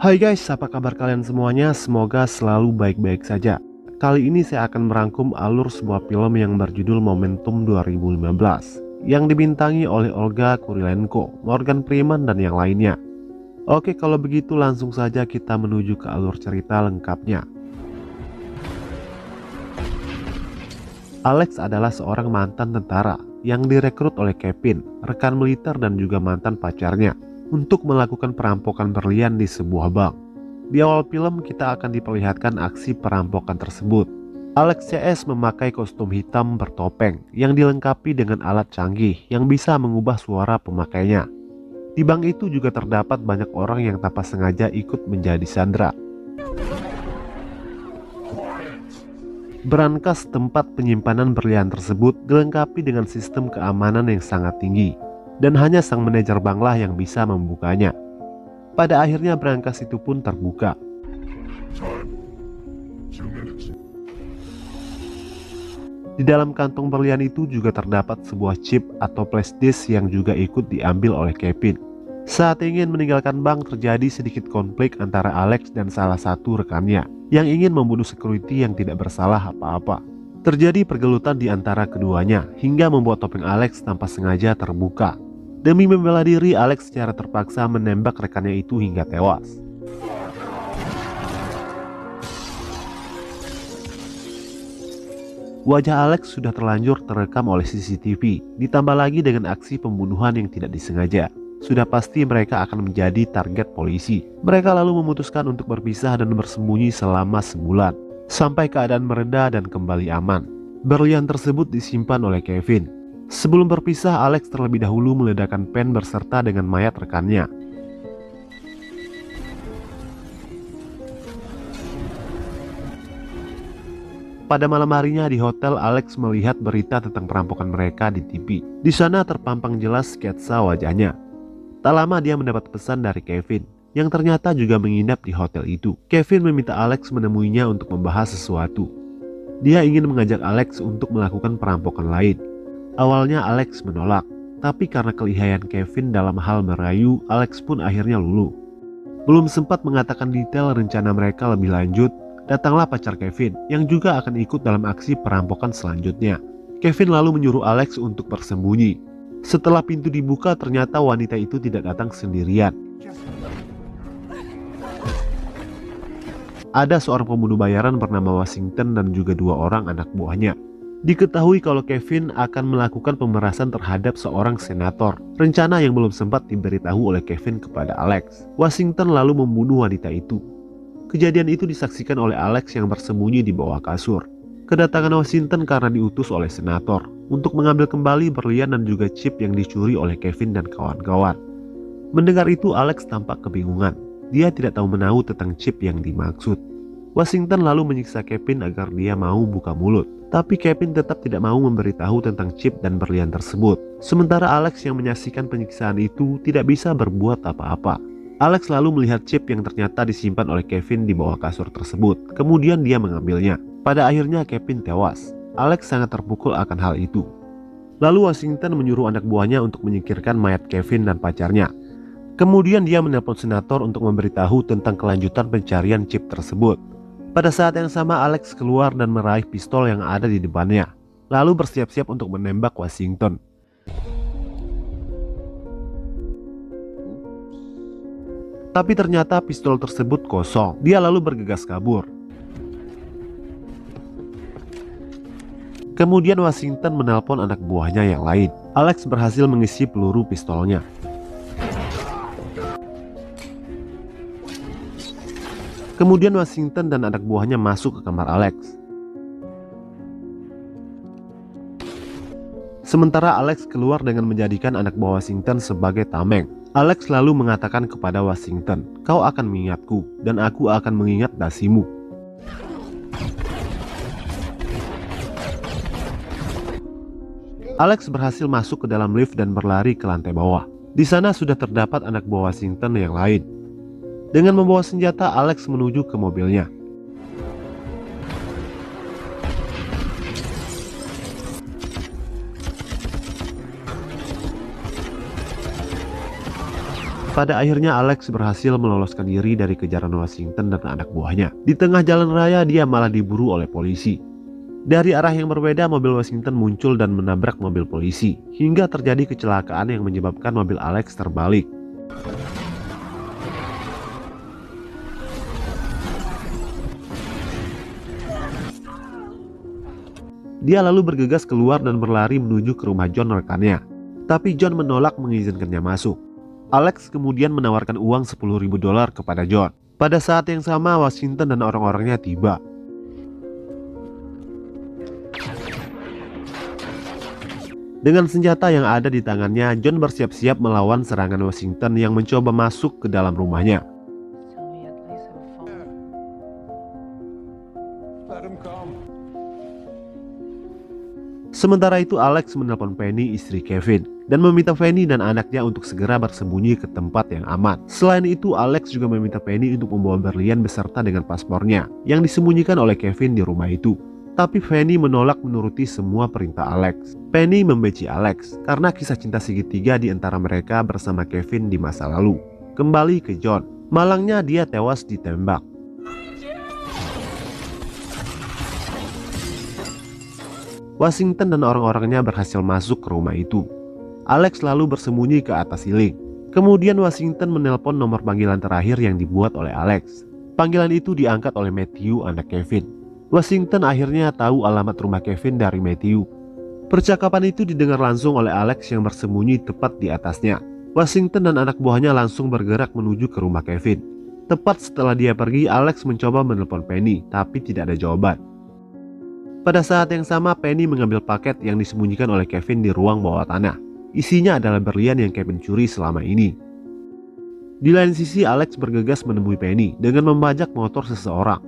Hai guys, apa kabar kalian semuanya? Semoga selalu baik-baik saja. Kali ini saya akan merangkum alur sebuah film yang berjudul Momentum 2015 yang dibintangi oleh Olga Kurilenko, Morgan Freeman, dan yang lainnya. Oke, kalau begitu langsung saja kita menuju ke alur cerita lengkapnya. Alex adalah seorang mantan tentara yang direkrut oleh Kevin, rekan militer dan juga mantan pacarnya, untuk melakukan perampokan berlian di sebuah bank. Di awal film kita akan diperlihatkan aksi perampokan tersebut. Alex CS memakai kostum hitam bertopeng yang dilengkapi dengan alat canggih yang bisa mengubah suara pemakainya. Di bank itu juga terdapat banyak orang yang tanpa sengaja ikut menjadi sandera. Berangkas tempat penyimpanan berlian tersebut dilengkapi dengan sistem keamanan yang sangat tinggi, dan hanya sang manajer banklah yang bisa membukanya. Pada akhirnya berangkas itu pun terbuka. Di dalam kantong berlian itu juga terdapat sebuah chip atau flash disk yang juga ikut diambil oleh Kevin. Saat ingin meninggalkan bank, terjadi sedikit konflik antara Alex dan salah satu rekannya yang ingin membunuh security yang tidak bersalah apa-apa. Terjadi pergelutan di antara keduanya hingga membuat topeng Alex tanpa sengaja terbuka. Demi membela diri, Alex secara terpaksa menembak rekannya itu hingga tewas. Wajah Alex sudah terlanjur terekam oleh CCTV, ditambah lagi dengan aksi pembunuhan yang tidak disengaja. Sudah pasti mereka akan menjadi target polisi. Mereka lalu memutuskan untuk berpisah dan bersembunyi selama sebulan, sampai keadaan mereda dan kembali aman. Berlian tersebut disimpan oleh Kevin. Sebelum berpisah, Alex terlebih dahulu meledakkan pen berserta dengan mayat rekannya. Pada malam harinya di hotel, Alex melihat berita tentang perampokan mereka di TV. Di sana terpampang jelas sketsa wajahnya. Tak lama dia mendapat pesan dari Kevin, yang ternyata juga menginap di hotel itu. Kevin meminta Alex menemuinya untuk membahas sesuatu. Dia ingin mengajak Alex untuk melakukan perampokan lain. Awalnya Alex menolak, tapi karena kelihayan Kevin dalam hal merayu, Alex pun akhirnya luluh. Belum sempat mengatakan detail rencana mereka lebih lanjut, datanglah pacar Kevin yang juga akan ikut dalam aksi perampokan selanjutnya. Kevin lalu menyuruh Alex untuk bersembunyi. Setelah pintu dibuka, ternyata wanita itu tidak datang sendirian. Ada seorang pembunuh bayaran bernama Washington dan juga dua orang anak buahnya. Diketahui kalau Kevin akan melakukan pemerasan terhadap seorang senator, rencana yang belum sempat diberitahu oleh Kevin kepada Alex. Washington lalu membunuh wanita itu. Kejadian itu disaksikan oleh Alex yang bersembunyi di bawah kasur. Kedatangan Washington karena diutus oleh senator untuk mengambil kembali berlian dan juga chip yang dicuri oleh Kevin dan kawan-kawan. Mendengar itu, Alex tampak kebingungan. Dia tidak tahu menahu tentang chip yang dimaksud. Washington lalu menyiksa Kevin agar dia mau buka mulut, tapi Kevin tetap tidak mau memberitahu tentang chip dan berlian tersebut. Sementara Alex yang menyaksikan penyiksaan itu tidak bisa berbuat apa-apa. Alex lalu melihat chip yang ternyata disimpan oleh Kevin di bawah kasur tersebut. Kemudian dia mengambilnya. Pada akhirnya Kevin tewas. Alex sangat terpukul akan hal itu. Lalu Washington menyuruh anak buahnya untuk menyingkirkan mayat Kevin dan pacarnya. Kemudian dia menelpon senator untuk memberitahu tentang kelanjutan pencarian chip tersebut. Pada saat yang sama, Alex keluar dan meraih pistol yang ada di depannya, lalu bersiap-siap untuk menembak Washington. Tapi ternyata pistol tersebut kosong. Dia lalu bergegas kabur. Kemudian Washington menelpon anak buahnya yang lain. Alex berhasil mengisi peluru pistolnya. Kemudian Washington dan anak buahnya masuk ke kamar Alex. Sementara Alex keluar dengan menjadikan anak buah Washington sebagai tameng. Alex lalu mengatakan kepada Washington, "Kau akan mengingatku dan aku akan mengingat dasimu." Alex berhasil masuk ke dalam lift dan berlari ke lantai bawah. Di sana sudah terdapat anak buah Washington yang lain. Dengan membawa senjata, Alex menuju ke mobilnya. Pada akhirnya Alex berhasil meloloskan diri dari kejaran Washington dan anak buahnya. Di tengah jalan raya dia malah diburu oleh polisi. Dari arah yang berbeda mobil Washington muncul dan menabrak mobil polisi, hingga terjadi kecelakaan yang menyebabkan mobil Alex terbalik. Dia lalu bergegas keluar dan berlari menuju ke rumah John rekannya. Tapi John menolak mengizinkannya masuk. Alex kemudian menawarkan uang $10.000 kepada John. Pada saat yang sama Washington dan orang-orangnya tiba. Dengan senjata yang ada di tangannya, John bersiap-siap melawan serangan Washington yang mencoba masuk ke dalam rumahnya. Sementara itu Alex menelpon Penny, istri Kevin, dan meminta Penny dan anaknya untuk segera bersembunyi ke tempat yang aman. Selain itu Alex juga meminta Penny untuk membawa berlian beserta dengan paspornya yang disembunyikan oleh Kevin di rumah itu. Tapi Penny menolak menuruti semua perintah Alex. Penny membenci Alex karena kisah cinta segitiga di antara mereka bersama Kevin di masa lalu. Kembali ke John, malangnya dia tewas ditembak. Washington dan orang-orangnya berhasil masuk ke rumah itu. Alex lalu bersembunyi ke atas siling. Kemudian Washington menelpon nomor panggilan terakhir yang dibuat oleh Alex. Panggilan itu diangkat oleh Matthew, anak Kevin. Washington akhirnya tahu alamat rumah Kevin dari Matthew. Percakapan itu didengar langsung oleh Alex yang bersembunyi tepat di atasnya. Washington dan anak buahnya langsung bergerak menuju ke rumah Kevin. Tepat setelah dia pergi, Alex mencoba menelpon Penny, tapi tidak ada jawaban. Pada saat yang sama, Penny mengambil paket yang disembunyikan oleh Kevin di ruang bawah tanah. Isinya adalah berlian yang Kevin curi selama ini. Di lain sisi, Alex bergegas menemui Penny dengan membajak motor seseorang.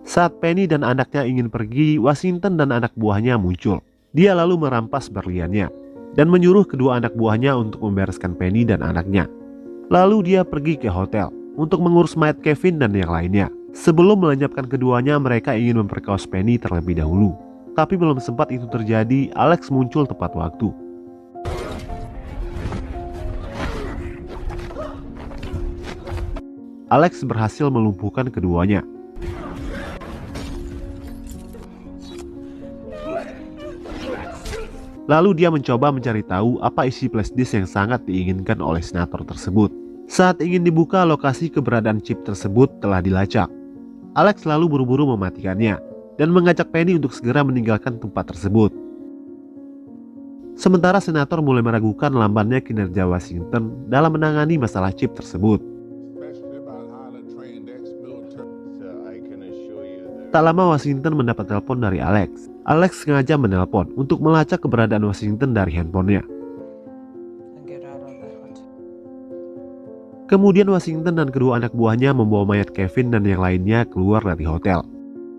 Saat Penny dan anaknya ingin pergi, Washington dan anak buahnya muncul. Dia lalu merampas berliannya dan menyuruh kedua anak buahnya untuk membereskan Penny dan anaknya. Lalu dia pergi ke hotel untuk mengurus mayat Kevin dan yang lainnya. Sebelum melenyapkan keduanya, mereka ingin memperkaos Penny terlebih dahulu. Tapi belum sempat itu terjadi, Alex muncul tepat waktu. Alex berhasil melumpuhkan keduanya. Lalu dia mencoba mencari tahu apa isi flashdisk yang sangat diinginkan oleh senator tersebut. Saat ingin dibuka, lokasi keberadaan chip tersebut telah dilacak. Alex lalu buru-buru mematikannya dan mengajak Penny untuk segera meninggalkan tempat tersebut. Sementara senator mulai meragukan lambannya kinerja Washington dalam menangani masalah chip tersebut. Tak lama Washington mendapat telepon dari Alex. Alex sengaja menelpon untuk melacak keberadaan Washington dari handphonenya. Kemudian Washington dan kedua anak buahnya membawa mayat Kevin dan yang lainnya keluar dari hotel.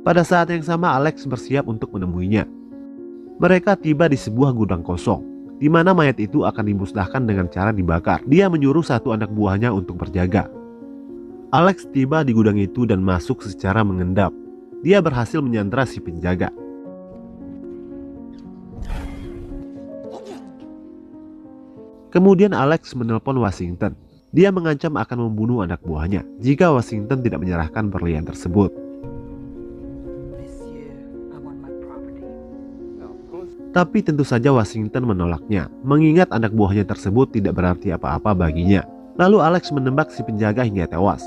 Pada saat yang sama Alex bersiap untuk menemuinya. Mereka tiba di sebuah gudang kosong, di mana mayat itu akan dimusnahkan dengan cara dibakar. Dia menyuruh satu anak buahnya untuk berjaga. Alex tiba di gudang itu dan masuk secara mengendap. Dia berhasil menyandra si penjaga. Kemudian Alex menelpon Washington. Dia mengancam akan membunuh anak buahnya jika Washington tidak menyerahkan berlian tersebut. Tapi tentu saja Washington menolaknya, mengingat anak buahnya tersebut tidak berarti apa-apa baginya. Lalu Alex menembak si penjaga hingga tewas.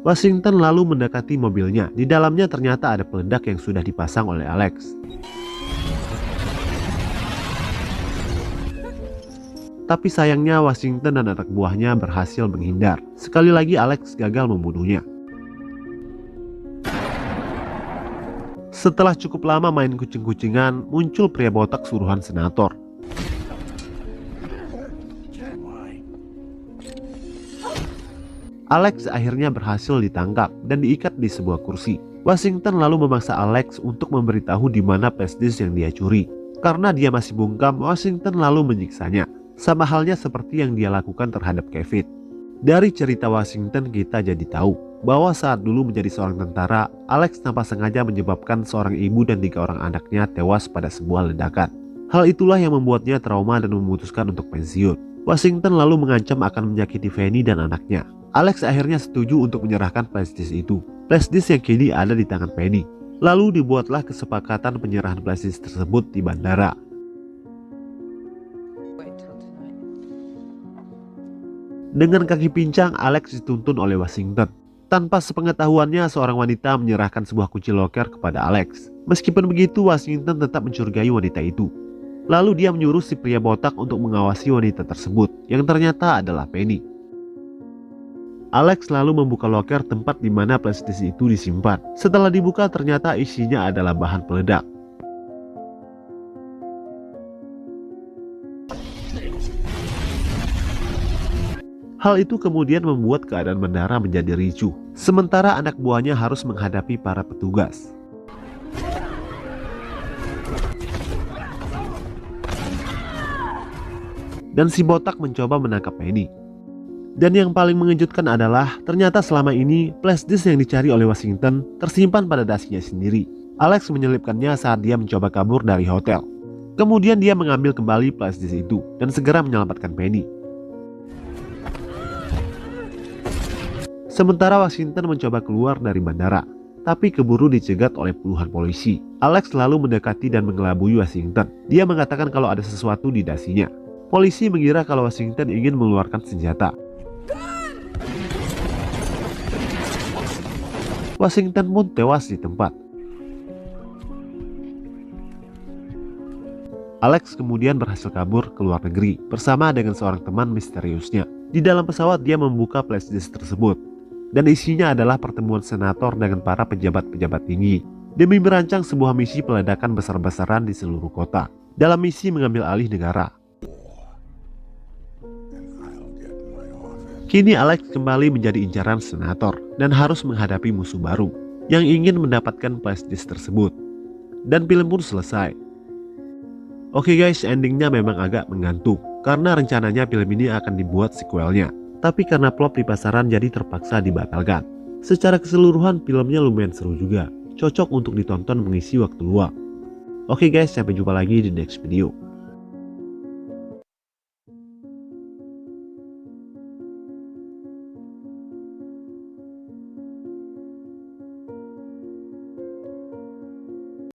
Washington lalu mendekati mobilnya. Di dalamnya ternyata ada peledak yang sudah dipasang oleh Alex. Tapi sayangnya Washington dan anak buahnya berhasil menghindar. Sekali lagi Alex gagal membunuhnya. Setelah cukup lama main kucing-kucingan, muncul pria botak suruhan senator. Alex akhirnya berhasil ditangkap dan diikat di sebuah kursi. Washington lalu memaksa Alex untuk memberitahu di mana flashdisk yang dia curi. Karena dia masih bungkam, Washington lalu menyiksanya. Sama halnya seperti yang dia lakukan terhadap Kevin. Dari cerita Washington kita jadi tahu bahwa saat dulu menjadi seorang tentara, Alex tanpa sengaja menyebabkan seorang ibu dan 3 orang anaknya tewas pada sebuah ledakan. Hal itulah yang membuatnya trauma dan memutuskan untuk pensiun. Washington lalu mengancam akan menyakiti Fanny dan anaknya. Alex akhirnya setuju untuk menyerahkan flashdisk itu. Flashdisk yang kini ada di tangan Fanny. Lalu dibuatlah kesepakatan penyerahan flashdisk tersebut di bandara. Dengan kaki pincang, Alex dituntun oleh Washington. Tanpa sepengetahuannya, seorang wanita menyerahkan sebuah kunci loker kepada Alex. Meskipun begitu, Washington tetap mencurigai wanita itu. Lalu dia menyuruh si pria botak untuk mengawasi wanita tersebut, yang ternyata adalah Penny. Alex lalu membuka loker tempat di mana flashdisk itu disimpan. Setelah dibuka, ternyata isinya adalah bahan peledak. Hal itu kemudian membuat keadaan bandara menjadi ricuh. Sementara anak buahnya harus menghadapi para petugas. Dan si botak mencoba menangkap Penny. Dan yang paling mengejutkan adalah ternyata selama ini flashdisk yang dicari oleh Washington tersimpan pada dasinya sendiri. Alex menyelipkannya saat dia mencoba kabur dari hotel. Kemudian dia mengambil kembali flashdisk itu dan segera menyelamatkan Penny. Sementara Washington mencoba keluar dari bandara, tapi keburu dicegat oleh puluhan polisi. Alex lalu mendekati dan mengelabui Washington. Dia mengatakan kalau ada sesuatu di dasinya. Polisi mengira kalau Washington ingin mengeluarkan senjata. Washington pun tewas di tempat. Alex kemudian berhasil kabur ke luar negeri bersama dengan seorang teman misteriusnya. Di dalam pesawat dia membuka flashdisk tersebut. Dan isinya adalah pertemuan senator dengan para pejabat-pejabat tinggi demi merancang sebuah misi peledakan besar-besaran di seluruh kota dalam misi mengambil alih negara. Kini Alex kembali menjadi incaran senator dan harus menghadapi musuh baru yang ingin mendapatkan flashdisk tersebut. Dan film pun selesai. Oke guys, endingnya memang agak menggantung karena rencananya film ini akan dibuat sequelnya. Tapi karena plot di pasaran jadi terpaksa dibatalkan. Secara keseluruhan filmnya lumayan seru juga. Cocok untuk ditonton mengisi waktu luang. Oke guys, sampai jumpa lagi di next video.